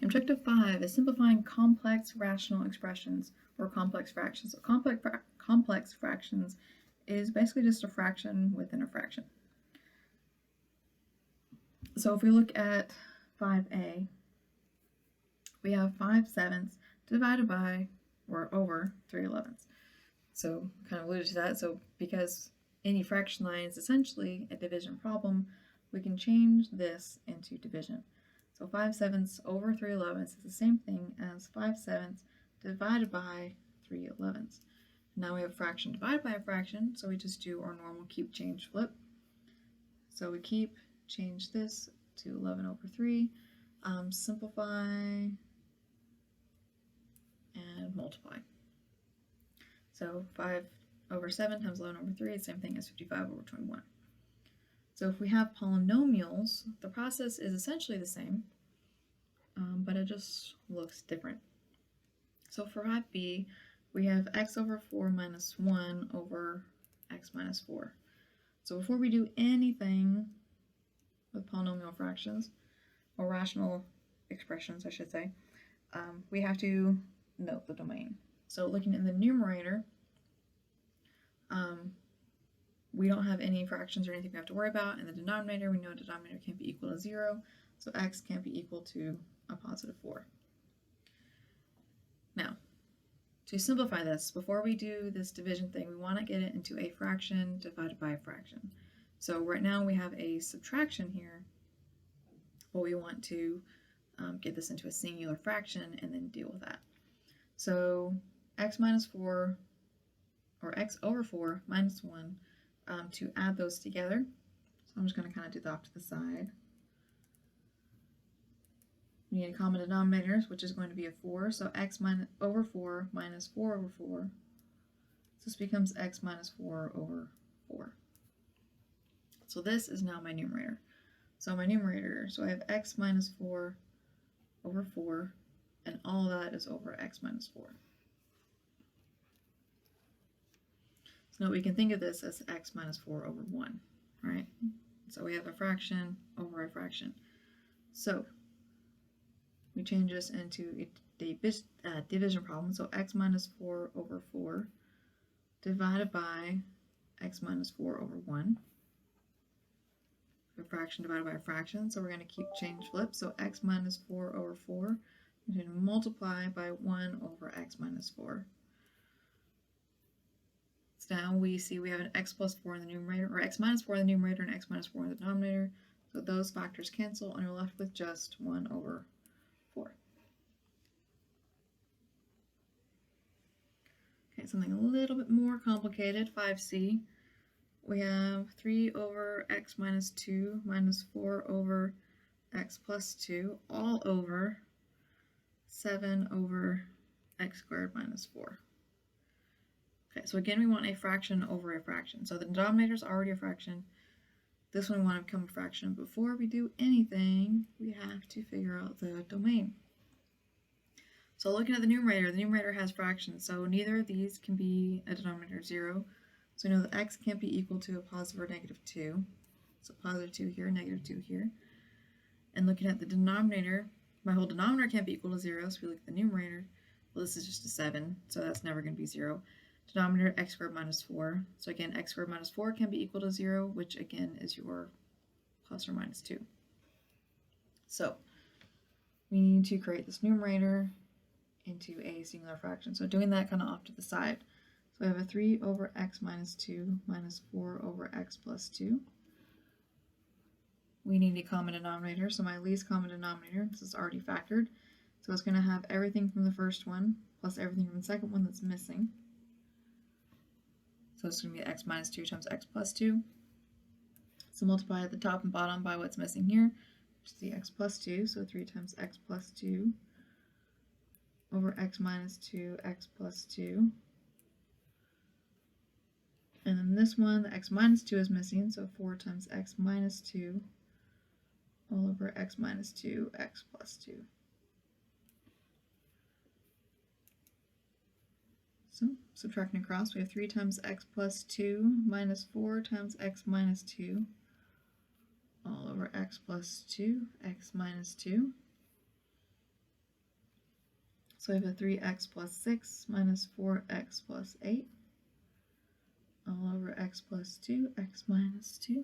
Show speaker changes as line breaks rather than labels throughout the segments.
Objective 5 is simplifying complex rational expressions or complex fractions. So complex fractions is basically just a fraction within a fraction. So if we look at 5a, we have 5/7 divided by or over 3/11. So kind of alluded to that. So because any fraction line is essentially a division problem, we can change this into division. So 5/7 over 3/11 is the same thing as 5/7 divided by 3/11. Now we have a fraction divided by a fraction, so we just do our normal keep, change, flip. So we keep, change this to 11 over 3, simplify, and multiply. So 5 over 7 times 11 over 3 is the same thing as 55 over 21. So if we have polynomials, the process is essentially the same, but it just looks different. So for 5b, we have x over 4 minus 1 over x minus 4. So before we do anything with polynomial fractions, or rational expressions, I should say, we have to note the domain. So looking in the numerator, we don't have any fractions or anything we have to worry about. In the denominator, we know denominator can't be equal to 0, so x can't be equal to a positive 4. Now, to simplify this, before we do this division thing, we want to get it into a fraction divided by a fraction. So right now we have a subtraction here, but we want to get this into a singular fraction and then deal with that. So x minus 4, or x over 4 minus 1, to add those together. So I'm just going to kind of do that off to the side. We need a common denominators, which is going to be a 4. So x over 4 minus 4 over 4. So this becomes x minus 4 over 4. So this is now my numerator. So my numerator, so I have x minus 4 over 4, and all of that is over x minus 4. So now we can think of this as x minus 4 over 1, right? So we have a fraction over a fraction. So we change this into a division problem. So x minus 4 over 4 divided by x minus 4 over 1. A fraction divided by a fraction, so we're going to keep, change, flip. So x minus 4 over 4, we're going to multiply by 1 over x minus 4. So now we see we have an x plus 4 in the numerator, or x minus 4 in the numerator and x minus 4 in the denominator. So those factors cancel, and you're left with just 1 over 4. Okay, something a little bit more complicated, 5c. We have 3 over x minus 2 minus 4 over x plus 2 all over 7 over x squared minus 4. Okay, so again we want a fraction over a fraction. So the denominator is already a fraction. This one we want to become a fraction. Before we do anything, we have to figure out the domain. So looking at the numerator has fractions, so neither of these can be a denominator of 0. So we know that x can't be equal to a positive or negative 2. So positive 2 here, negative 2 here. And looking at the denominator, my whole denominator can't be equal to 0, so we look at the numerator. Well, this is just a 7, so that's never going to be 0. Denominator, x squared minus 4. So again, x squared minus 4 can be equal to 0, which again is your plus or minus 2. So we need to create this numerator into a singular fraction. So doing that kind of off to the side. So I have a 3 over x minus 2 minus 4 over x plus 2. We need a common denominator, so my least common denominator, this is already factored. So it's going to have everything from the first one plus everything from the second one that's missing. So it's going to be x minus 2 times x plus 2. So multiply at the top and bottom by what's missing here, which is the x plus 2. So 3 times x plus 2 over x minus 2, x plus 2. And then this one, the x minus 2 is missing, so 4 times x minus 2 all over x minus 2, x plus 2. So subtracting across, we have 3 times x plus 2 minus 4 times x minus 2 all over x plus 2, x minus 2. So we have a 3x plus 6 minus 4x plus 8 all over x plus 2, x minus 2.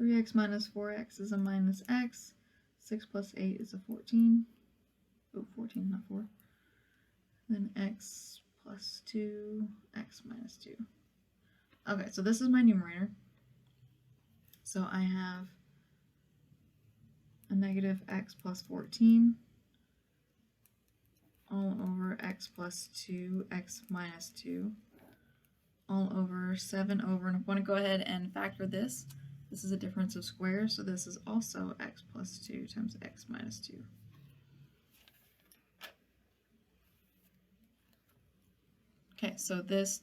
3x minus 4x is a minus x. 6 plus 8 is a 14. Oh, 14, not 4. Then x plus 2, x minus 2. Okay, so this is my numerator. So I have a negative x plus 14 all over x plus 2, x minus 2, all over 7 over, and I want to go ahead and factor this. This is a difference of squares, so this is also x plus 2 times x minus 2. Okay, so this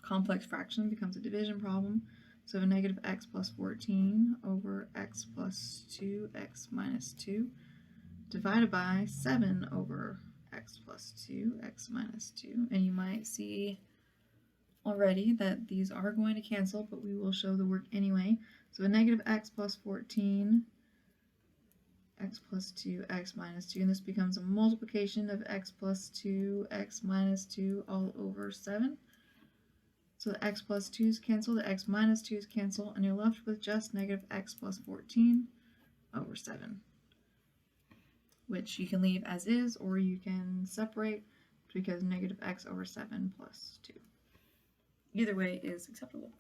complex fraction becomes a division problem. So we have a negative x plus 14 over x plus 2, x minus 2, divided by 7 over x plus 2, x minus 2. And you might see already that these are going to cancel, but we will show the work anyway. So a negative x plus 14, x plus 2, x minus 2, and this becomes a multiplication of x plus 2, x minus 2 all over 7. So the x plus 2's cancel, the x minus 2's cancel, and you're left with just negative x plus 14 over 7, which you can leave as is, or you can separate because negative x over 7 plus 2. Either way is acceptable.